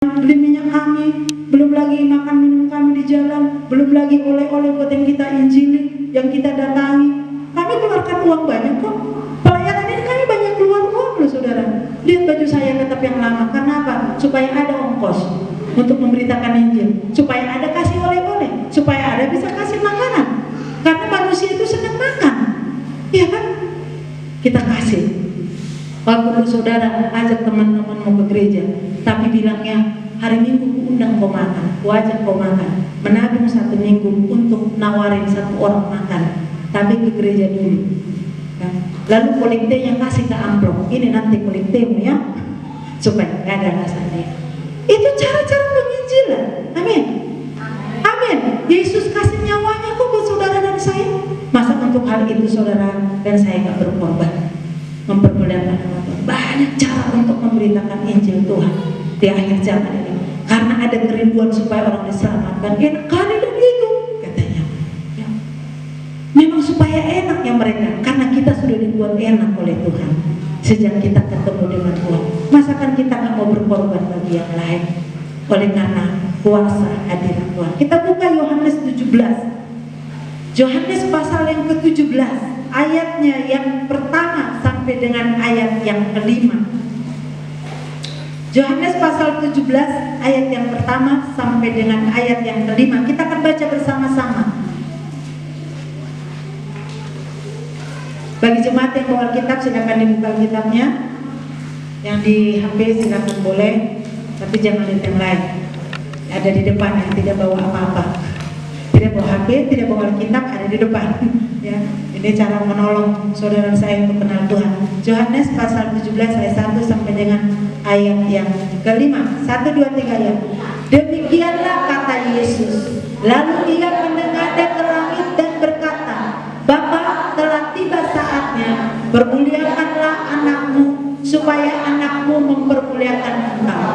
beli minyak kami, belum lagi makan minum kami di jalan, belum lagi oleh-oleh buat yang kita injili, yang kita datangi. Kami keluarkan uang banyak kok. Pelayanan ini kami banyak keluar uang loh saudara. Lihat baju saya tetap yang lama, karena apa? Supaya ada ongkos untuk memberitakan Injil, supaya ada kasih oleh-oleh, supaya ada bisa kasih makanan. Karena manusia itu senang makan, ya kan? Kita kasih. Waktu saudara ajak teman-teman mau ke gereja, tapi bilangnya hari Minggu undang kau makan, kau ajak kau makan, menabung 1 minggu untuk nawarin 1 orang makan, tapi ke gereja dulu. Ya. Lalu kolektenya kasih ke amplop, ini nanti kolektemu ya, supaya gak ada rasanya. Itu cara-cara penginjilan. Amin. Amin. Yesus kasih nyawanya kok buat saudara dan saya. Masa untuk hal itu saudara dan saya gak berkorban? Mempermuliakan nama Tuhan. Banyak cara untuk memberitakan Injil Tuhan di akhir zaman ini. Karena ada kerinduan supaya orang diselamatkan. Enak kali dan itu katanya. Ya. Memang supaya enaknya mereka, karena kita sudah dibuat enak oleh Tuhan sejak kita ketemu dengan Tuhan. Masakan kita nggak mau berkorban bagi yang lain? Oleh karena kuasa hadirat Tuhan. Kita buka Yohanes 17. Yohanes pasal yang ke-17, ayatnya yang pertama sampai dengan ayat yang ke-5. Yohanes pasal 17 ayat yang pertama sampai dengan ayat yang ke-5. Kita akan baca bersama-sama. Bagi jemaat yang bawa Alkitab, silakan dibuka kitabnya. Yang di HP silakan boleh, tapi jangan lihat yang lain. Ada di depan yang tidak bawa apa-apa. Tidak bawa HP, tidak bawa Alkitab, ada di depan. Ya, ini cara menolong saudara saya untuk kenal Tuhan. Yohanes pasal 17 ayat 1 sampai dengan ayat yang ke-5. 1, 2, 3 ya. Demikianlah kata Yesus. Lalu ia menengadah ke langit dan berkata, Bapa, telah tiba saatnya, permuliakanlah anakmu, supaya anakmu mempermuliakan engkau.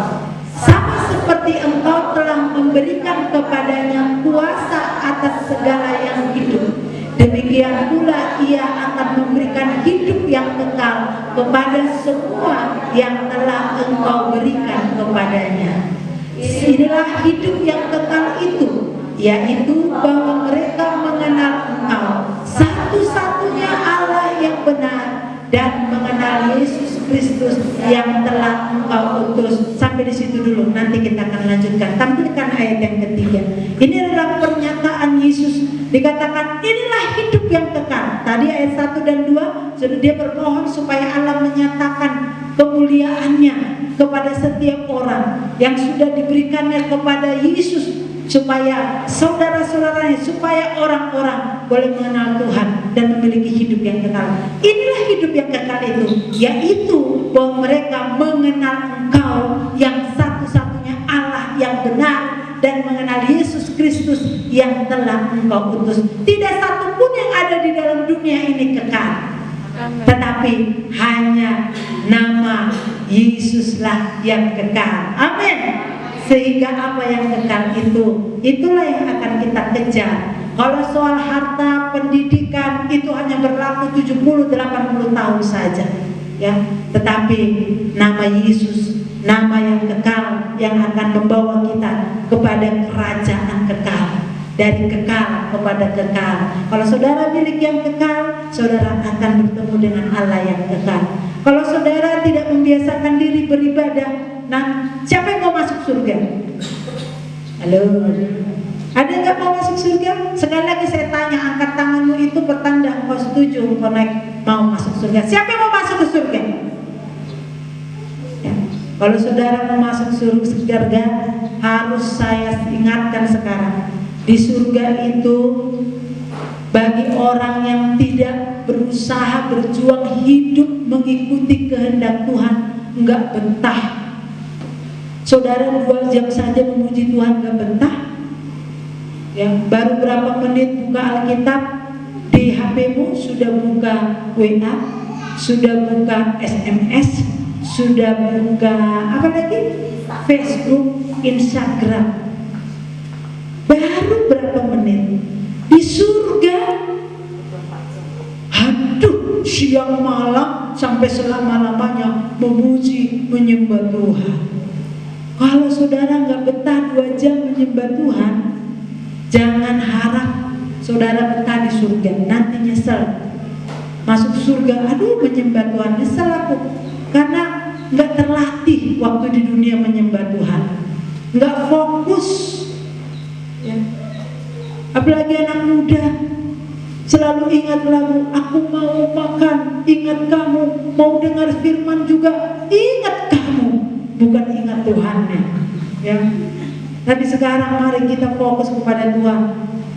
Sama seperti engkau telah memberikan kepadanya kuasa atas segala yang hidup, demikian pula ia akan memberikan hidup yang kekal kepada semua yang telah engkau berikan kepadanya. Inilah hidup yang kekal itu, yaitu bahwa mereka mengenal engkau, satu-satunya Allah yang benar, dan mengenal Yesus Kristus yang telah engkau utus. Sampai di situ dulu, nanti kita akan lanjutkan. Tampilkan ayat yang ketiga. Ini adalah pernyataan Yesus. Dikatakan inilah hidup yang kekal. Tadi ayat 1 dan 2 sudah dia bermohon supaya Allah menyatakan kemuliaannya kepada setiap orang yang sudah diberikannya kepada Yesus, supaya saudara-saudaranya, supaya orang-orang boleh mengenal Tuhan dan memiliki hidup yang kekal. Inilah hidup yang kekal itu, yaitu bahwa mereka mengenal engkau yang satu-satunya Allah yang benar, dan mengenal Yesus Kristus yang telah engkau utus. Tidak satupun yang ada di dalam dunia ini kekal, tetapi hanya nama Yesuslah yang kekal. Amin. Sehingga apa yang kekal itu, itulah yang akan kita kejar. Kalau soal harta, pendidikan, itu hanya berlaku 70-80 tahun saja, ya. Tetapi nama Yesus, nama yang kekal, yang akan membawa kita kepada kerajaan kekal, dari kekal kepada kekal. Kalau saudara milik yang kekal, saudara akan bertemu dengan Allah yang kekal. Kalau saudara tidak membiasakan diri beribadah, nah, siapa yang mau masuk surga? Halo, ada nggak mau masuk surga? Sekali lagi saya tanya, angkat tanganmu itu pertanda engkau setuju, engkau naik mau masuk surga. Siapa yang mau masuk ke surga? Ya. Kalau saudara mau masuk surga, harus saya ingatkan sekarang, di surga itu bagi orang yang tidak berusaha berjuang hidup mengikuti kehendak Tuhan, nggak betah. Saudara 2 jam saja memuji Tuhan gak betah? Ya, baru berapa menit buka Alkitab, di HP-mu sudah buka WA, sudah buka SMS, sudah buka apa lagi? Facebook, Instagram. Baru berapa menit? Di surga, aduh, siang malam sampai selama-lamanya memuji menyembah Tuhan. Kalau saudara nggak betah 2 jam menyembah Tuhan, jangan harap saudara betah di surga, nanti nyesel. Masuk surga, aduh menyembah Tuhan, nyesel aku. Karena nggak terlatih waktu di dunia menyembah Tuhan, nggak fokus ya. Apalagi anak muda selalu ingat lagu aku mau makan, ingat kamu, mau dengar firman juga ingat kamu, bukan ingat Tuhannya ya. Tapi sekarang mari kita fokus kepada Tuhan.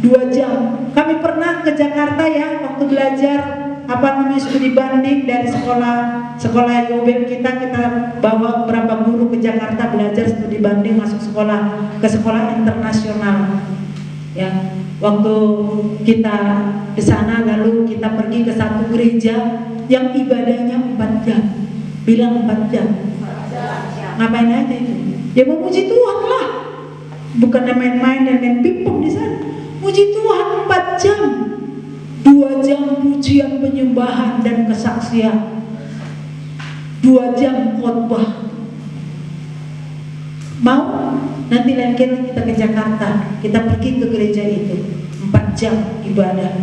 2 jam kami pernah ke Jakarta ya, waktu belajar studi banding dari sekolah Yobel kita bawa beberapa guru ke Jakarta belajar studi banding masuk ke sekolah internasional ya. Waktu kita di sana, lalu kita pergi ke satu gereja yang ibadahnya 4 jam. Bilang 4 jam. Ngapain aja itu? Ya memuji Tuhan lah. Bukan main-main dan main pingpong di sana. Puji Tuhan 4 jam. 2 jam pujian, penyembahan dan kesaksian. 2 jam khotbah. Mau? Nanti lain kali kita ke Jakarta, kita pergi ke gereja itu 4 jam ibadah.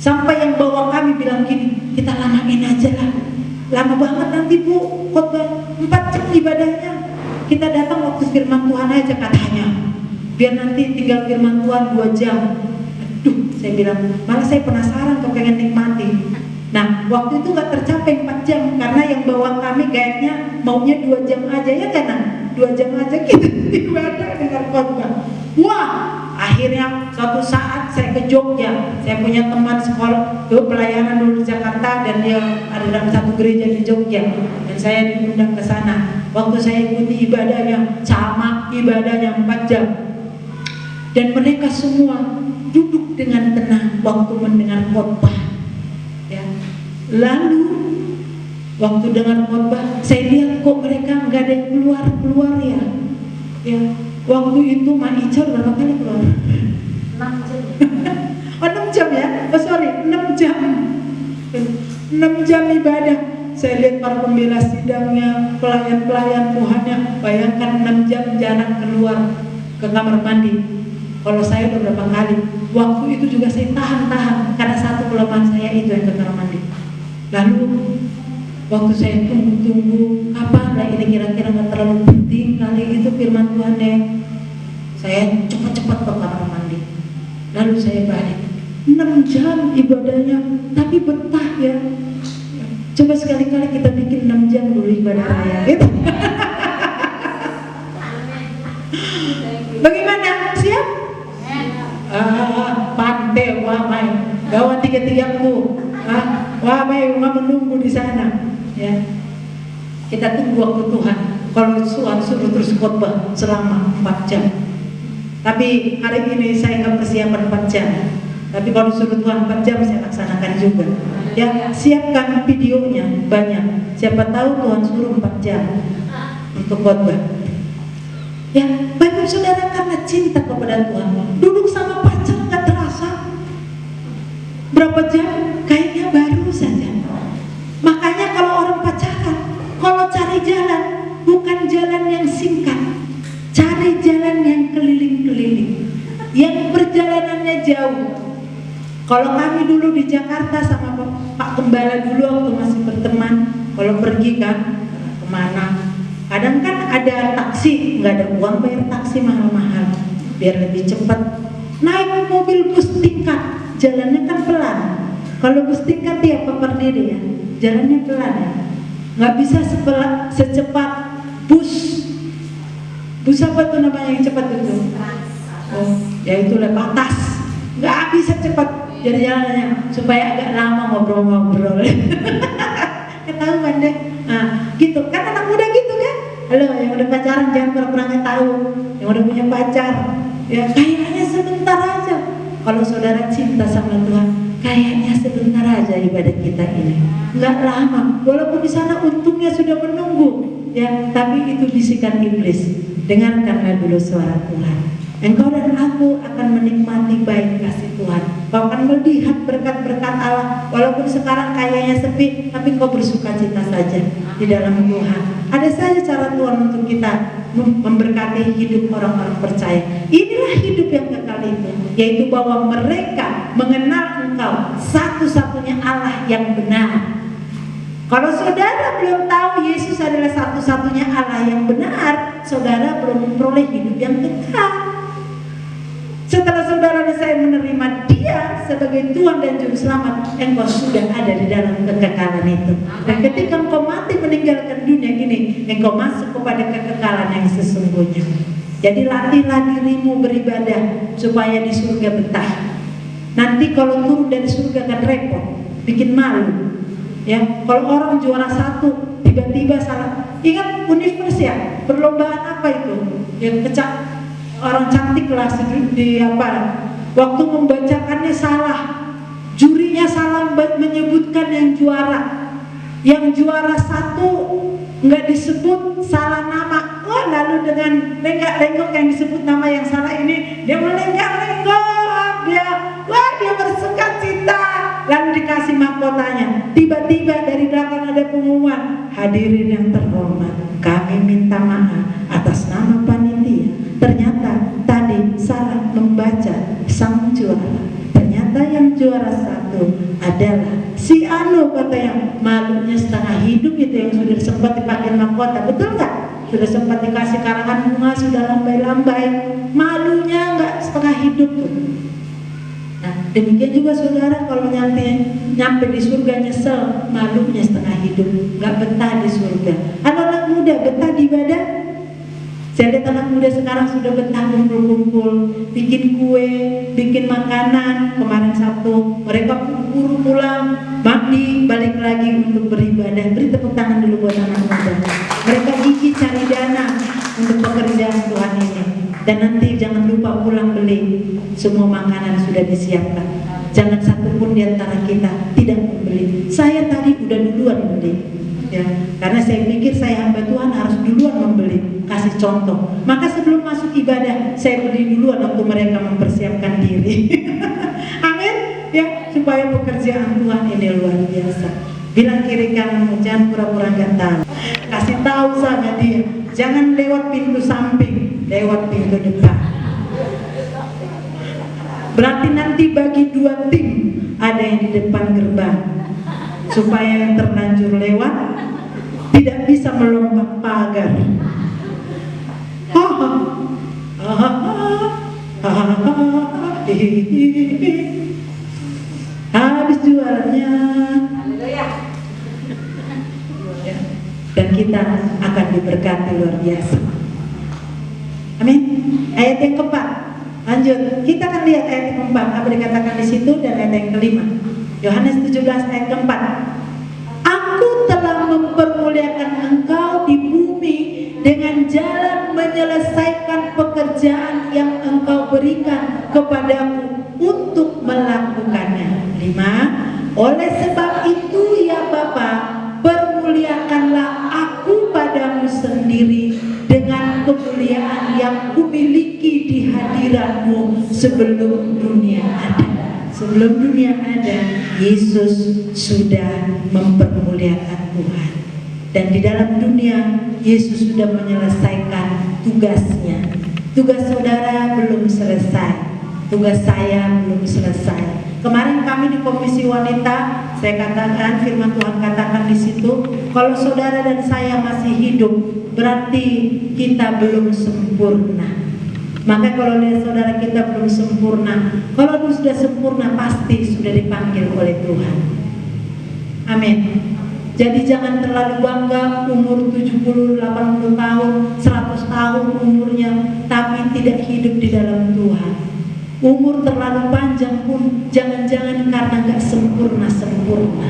Sampai yang bawa kami bilang gini, kita lamain aja lah. Lama banget nanti Bu, khotbah 4 jam ibadahnya. Kita datang waktu firman Tuhan aja katanya. Biar nanti tinggal firman Tuhan 2 jam. Aduh, saya bilang, malah saya penasaran kok pengen nikmati. Nah, waktu itu gak tercapai 4 jam karena yang bawa kami kayaknya maunya 2 jam aja ya kan? 2 jam aja kita ibadah dengan khotbah. Wah, akhirnya suatu saat saya ke Jogja. Saya punya teman sekolah pelayanan dulu di Jakarta dan dia ada dalam satu gereja di Jogja dan saya diundang ke sana. Waktu saya ikuti ibadahnya sama ibadahnya 4 jam. Dan mereka semua duduk dengan tenang waktu mendengar khotbah. Ya. Lalu waktu dengar khotbah, saya lihat kok mereka nggak ada yang keluar ya. Ya. Waktu itu Mak Ica berapa kali keluar? 6 jam. Oh 6 jam ya? Oh sorry, 6 jam. 6 jam ibadah. Saya lihat para pembela sidangnya, pelayan-pelayan Tuhannya. Bayangkan 6 jam jarang keluar ke kamar mandi. Kalau saya udah berapa kali, waktu itu juga saya tahan karena satu kelemahan saya itu yang ke kamar mandi. Lalu waktu saya tunggu kapan lah ini kira-kira nggak terlalu penting kali itu firman Tuhan deh. Saya cepat-cepat ke kamar mandi. Lalu saya balik. 6 jam ibadahnya, tapi betah ya. Coba sekali-kali kita bikin 6 jam dulu ibadah raya gitu. Bagaimana? Siap? Pantai wamai gawan 3-3ku wamai menunggu di sana ya. Kita tunggu waktu Tuhan. Kalau Tuhan suruh terus khotbah selama 4 jam. Tapi hari ini saya nggak persiapan 4 jam. Tapi kalau suruh Tuhan 4 jam saya laksanakan juga. Ya, siapkan videonya banyak. Siapa tahu Tuhan suruh 4 jam untuk khotbah. Ya, Bapak Saudara karena cinta kepada Tuhan, duduk sama pacar nggak terasa. Berapa jam? Kayaknya baru saja. Makanya kalau orang pacaran, kalau cari jalan, bukan jalan yang singkat, cari jalan yang keliling-keliling, yang perjalanannya jauh. Kalau kami dulu di Jakarta sama Pak Gembala dulu waktu masih berteman, kalau pergi kan kemana? Kadang kan ada taksi, nggak ada uang bayar taksi mahal-mahal, biar lebih cepat. Naik mobil bus tingkat, jalannya kan pelan. Kalau bus tingkat ya Pak Pardede ya, jalannya pelan ya. Nggak bisa secepat bus. Bus apa tuh namanya yang cepat itu? Oh, ya itulah batas. Nggak bisa cepat jadi jalannya supaya agak lama ngobrol-ngobrol. Ketahuan deh. Nah, gitu kan anak muda gitu kan. Halo, yang udah pacaran jangan pura-pura nggak tahu. Yang udah punya pacar, ya kayaknya sebentar aja. Kalau saudara cinta sama Tuhan, kayaknya sebentar aja ibadah kita ini. Nggak lama. Walaupun di sana untungnya sudah menunggu, ya, tapi itu bisikan iblis. Dengarkanlah dulu suara Tuhan. Engkau dan aku akan menikmati baik kasih Tuhan. Kau akan melihat berkat-berkat Allah. Walaupun sekarang kayaknya sepi, tapi kau bersuka cita saja di dalam Tuhan. Ada saja cara Tuhan untuk kita memberkati hidup orang-orang percaya. Inilah hidup yang kekal itu, yaitu bahwa mereka mengenal Engkau satu-satunya Allah yang benar. Kalau saudara belum tahu Yesus adalah satu-satunya Allah yang benar, saudara belum memperoleh hidup yang kekal. Setelah saudara dan saya menerima Dia sebagai Tuhan dan Juru Selamat, engkau sudah ada di dalam kekekalan itu. Dan ketika engkau mati meninggalkan dunia ini, engkau masuk kepada kekekalan yang sesungguhnya. Jadi latihlah dirimu beribadah supaya di surga betah. Nanti kalau turun dari surga kan repot, bikin malu. Ya, kalau orang juara 1 tiba-tiba salah. Ingat Univers ya, perlombaan apa itu? Yang orang cantik lah di apa? Waktu membacakannya salah, jurinya salah menyebutkan yang juara. Yang juara 1 nggak disebut, salah nama. Oh, lalu dengan lenggak-lenggok yang disebut nama yang salah ini, dia melenggak-lenggok, dia bersuka cita. Lalu dikasih mahkotanya. Tiba-tiba dari belakang ada pengumuman, hadirin yang terhormat, kami minta maaf atas nama panitia. Ternyata tadi salah membaca sang juara. Ternyata yang juara 1 adalah si Anu, katanya. Malunya setengah hidup itu yang sudah sempat dipakai mahkota, betul nggak? Sudah sempat dikasih karangan bunga, sudah lambai-lambai, malunya nggak setengah hidup tuh. Nah, demikian juga saudara kalau nyampe di surga nyesel, malunya setengah hidup, nggak betah di surga. Anak-anak muda betah di ibadah. Saya lihat anak muda sekarang sudah betah kumpul-kumpul, bikin kue, bikin makanan. Kemarin Sabtu mereka buru pulang, mandi, balik lagi untuk beribadah. Beri tepuk tangan dulu buat anak muda. Mereka gigih cari dana untuk pekerjaan Tuhan ini. Dan nanti jangan lupa pulang beli, semua makanan sudah disiapkan. Jangan satupun di antara kita tidak membeli. Saya tadi udah duluan beli, ya, karena saya pikir saya hamba Tuhan harus duluan membeli, kasih contoh. Maka sebelum masuk ibadah, saya beli duluan waktu mereka mempersiapkan diri. Amin, ya, supaya pekerjaan Tuhan ini luar biasa. Bilang kiri kananmu, jangan pura-pura nggak tahu. Kasih tahu sama dia, jangan lewat pintu samping, lewat pintu depan. Berarti nanti bagi 2 tim, ada yang di depan gerbang, supaya yang terlanjur lewat tidak bisa melompat pagar. Habis juaranya. Dan kita akan diberkati luar biasa. Amin. Ayat yang keempat, lanjut. Kita akan lihat ayat yang keempat, apa dikatakan di situ, dan ayat yang kelima. Yohanes 17 ayat keempat. Aku telah mempermuliakan engkau di bumi dengan jalan menyelesaikan pekerjaan yang engkau berikan kepadaku untuk melakukannya. 5. Oleh sebab itu ya Bapa, permuliakanlah aku padamu sendiri dengan kemuliaan yang kumiliki di hadiratmu sebelum dunia ada. Sebelum dunia ada, Yesus sudah mempermuliakan Tuhan. Dan di dalam dunia, Yesus sudah menyelesaikan tugasnya. Tugas saudara belum selesai, tugas saya belum selesai. Kemarin kami di Komisi Wanita, saya katakan, firman Tuhan katakan di situ, kalau saudara dan saya masih hidup, berarti kita belum sempurna. Maka kalau lihat saudara kita belum sempurna, kalau sudah sempurna pasti sudah dipanggil oleh Tuhan. Amin. Jadi jangan terlalu bangga umur 70, 80 tahun, 100 tahun umurnya, tapi tidak hidup di dalam Tuhan. Umur terlalu panjang pun jangan-jangan karena gak sempurna-sempurna.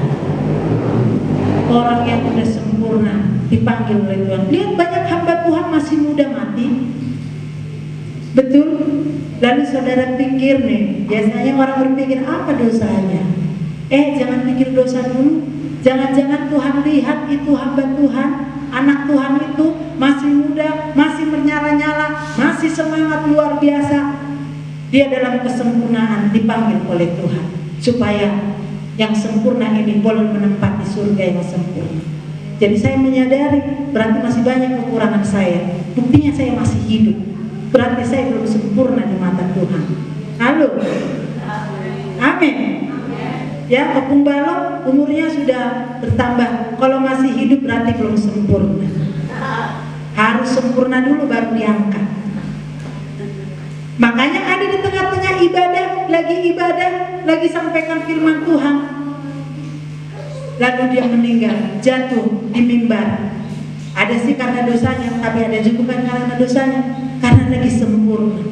Orang yang sudah sempurna dipanggil oleh Tuhan. Lihat banyak hamba Tuhan masih muda mati. Betul? Lalu saudara pikir nih, biasanya orang berpikir apa dosanya? Jangan pikir dosa dulu. Jangan-jangan Tuhan lihat itu hamba Tuhan, anak Tuhan itu masih muda, masih menyala-nyala, masih semangat luar biasa. Dia dalam kesempurnaan dipanggil oleh Tuhan supaya yang sempurna ini boleh menempati surga yang sempurna. Jadi saya menyadari berarti masih banyak kekurangan saya. Buktinya saya masih hidup. Berarti saya belum sempurna di mata Tuhan. Halo. Amin. Ya, Opung Balok umurnya sudah bertambah. Kalau masih hidup berarti belum sempurna. Harus sempurna dulu baru diangkat. Makanya ada di tengah-tengah ibadah, lagi sampaikan firman Tuhan. Lalu dia meninggal, jatuh di mimbar. Ada sih karena dosanya, tapi ada juga bukan karena dosanya, karena lagi sempurna.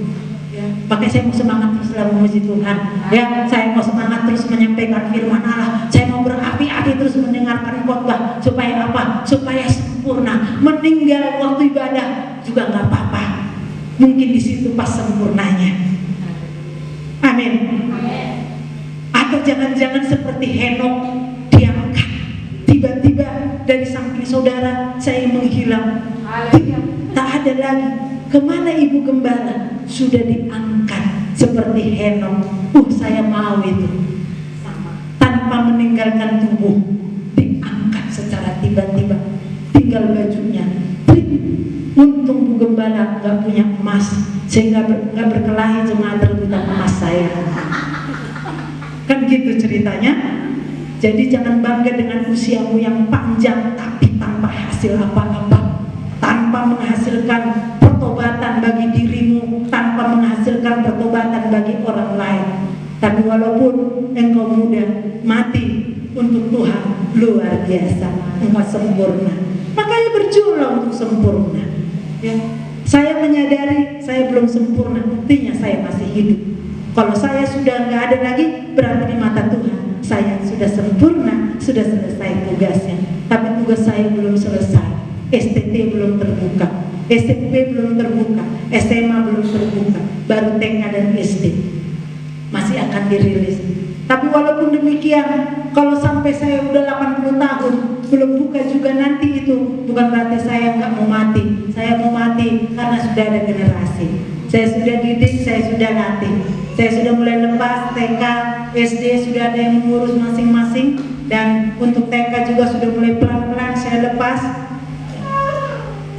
Ya, makanya saya mau semangat terus dalam memuji Tuhan. Ya, saya mau semangat terus menyampaikan firman Allah. Saya mau berapi-api terus mendengarkan khotbah. Supaya apa? Supaya sempurna. Meninggal waktu ibadah juga nggak apa-apa. Mungkin di situ pas sempurnanya. Amin. Atau jangan-jangan seperti Henok diangkat, tiba-tiba dari samping saudara saya menghilang. Tak ada lagi. Kemana ibu gembala? Sudah diangkat seperti Henok. Saya mau itu. Tanpa meninggalkan tubuh, diangkat secara tiba-tiba. Tinggal bajunya. Untung Bu Gembala nggak punya emas, sehingga nggak berkelahi jemaat rebutan emas saya. Kan gitu ceritanya. Jadi jangan bangga dengan usiamu yang panjang tapi tanpa hasil apa-apa, tanpa menghasilkan pertobatan bagi dirimu, tanpa menghasilkan pertobatan bagi orang lain. Tapi walaupun engkau muda, mati untuk Tuhan luar biasa, engkau sempurna. Makanya berjuanglah untuk sempurna. Ya. Saya menyadari saya belum sempurna, buktinya saya masih hidup. Kalau saya sudah nggak ada lagi, berarti di mata Tuhan saya sudah sempurna, sudah selesai tugasnya. Tapi tugas saya belum selesai. STT belum terbuka, SMP belum terbuka, SMA belum terbuka, baru TK dan SD masih akan dirilis. Tapi walaupun demikian, kalau sampai saya udah 80 tahun belum buka juga nanti itu, bukan berarti saya nggak mau mati. Saya mau mati karena sudah ada generasi. Saya sudah didik, saya sudah latih. Saya sudah mulai lepas TK, SD sudah ada yang mengurus masing-masing, dan untuk TK juga sudah mulai pelan-pelan saya lepas.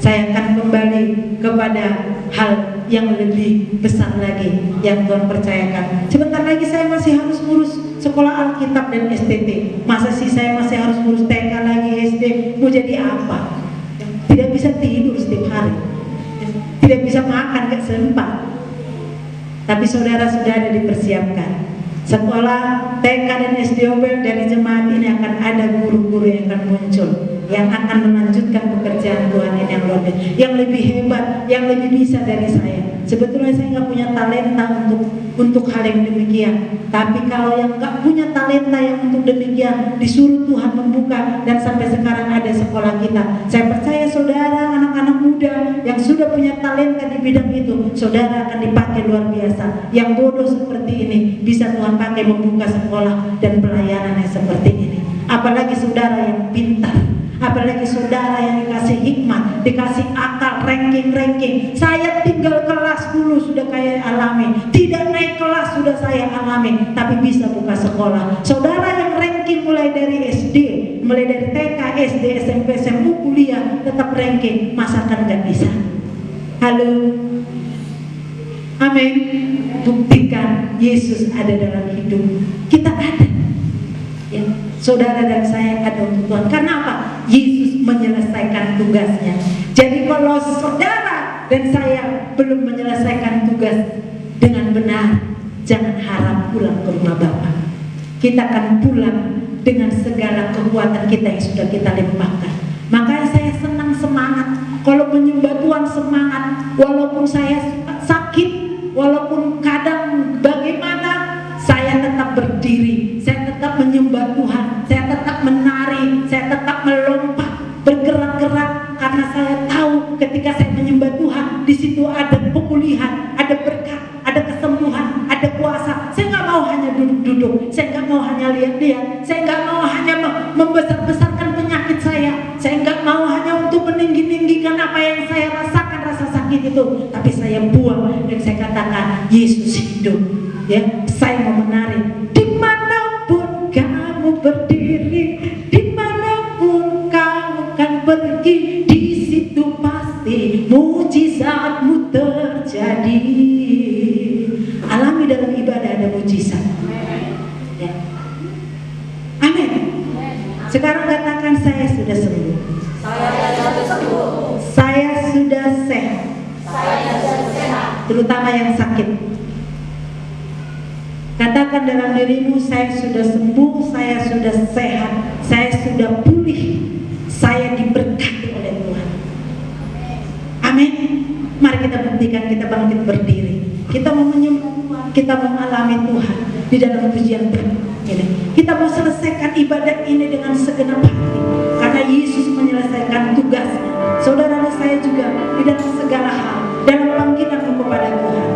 Saya akan kembali kepada hal yang lebih besar lagi yang Tuhan percayakan. Sebentar lagi saya masih harus ngurus sekolah Alkitab dan STT. Masa sih saya masih harus ngurus TK lagi, SD? Mau jadi apa? Tidak bisa tidur setiap hari, tidak bisa makan, gak sempat. Tapi saudara sudah ada dipersiapkan. Sekolah TK dan SD Obel dari jemaat ini akan ada guru-guru yang akan muncul, yang akan melanjutkan pekerjaan Tuhan ini yang luar biasa, yang lebih hebat, yang lebih bisa dari saya. Sebetulnya saya nggak punya talenta untuk hal yang demikian. Tapi kalau yang nggak punya talenta yang untuk demikian, disuruh Tuhan membuka, dan sampai sekarang ada sekolah kita. Saya percaya saudara, anak-anak muda yang sudah punya talenta di bidang itu, saudara akan dipakai luar biasa. Yang bodoh seperti ini bisa Tuhan pakai membuka sekolah dan pelayanan yang seperti ini. Apalagi saudara yang pintar, apalagi saudara yang dikasih hikmat, dikasih akal, ranking. Saya tinggal kelas dulu sudah kayak alami, tidak naik kelas sudah saya alami, tapi bisa buka sekolah. Saudara yang ranking mulai dari SD, mulai dari TK, SD, SMP, SMA, kuliah, tetap ranking, masakan nggak bisa? Halo, amin. Buktikan Yesus ada dalam hidup kita, ada. Ya, saudara dan saya ada untuk Tuhan. Karena apa? Yesus menyelesaikan tugasnya. Jadi kalau saudara dan saya belum menyelesaikan tugas dengan benar, jangan harap pulang ke rumah Bapa. Kita akan pulang dengan segala kekuatan kita yang sudah kita limpahkan. Makanya saya senang semangat. Kalau menyembah Tuhan semangat, walaupun saya sakit, walaupun kadang bagaimana, saya tetap berdiri, saya tetap menyembah Tuhan, saya tetap menari, saya tetap melompat, bergerak-gerak, karena saya tahu ketika saya menyembah Tuhan, di situ ada pemulihan, ada berkat, ada kesembuhan, ada kuasa. Saya nggak mau hanya duduk-duduk, saya nggak mau hanya lihat-lihat, saya nggak mau hanya membesar-besarkan penyakit saya nggak mau hanya untuk meninggi-ninggikan apa yang saya buang dan saya katakan Yesus hidup. Ya, saya mau menari. Dimanapun kamu berdiri, dimanapun kamu kan pergi, di situ pasti mujizatmu terjadi. Alami dalam ibadah ada mujizat. Ya. Amin. Sekarang katakan saya sudah sembuh. Saya sudah sehat. Terutama yang sakit. Katakan dalam dirimu, saya sudah sembuh, saya sudah sehat, saya sudah pulih, saya diberkati oleh Tuhan. Amin. Mari kita buktikan, kita bangkit berdiri. Kita mau menyembah Tuhan, kita mau mengalami Tuhan di dalam pujian ini. Kita mau selesaikan ibadat ini dengan segenap hati, karena Yesus menyelesaikan tugasnya. Saudara saya juga di dalam segala hal, dalam panggilan kepada Tuhan.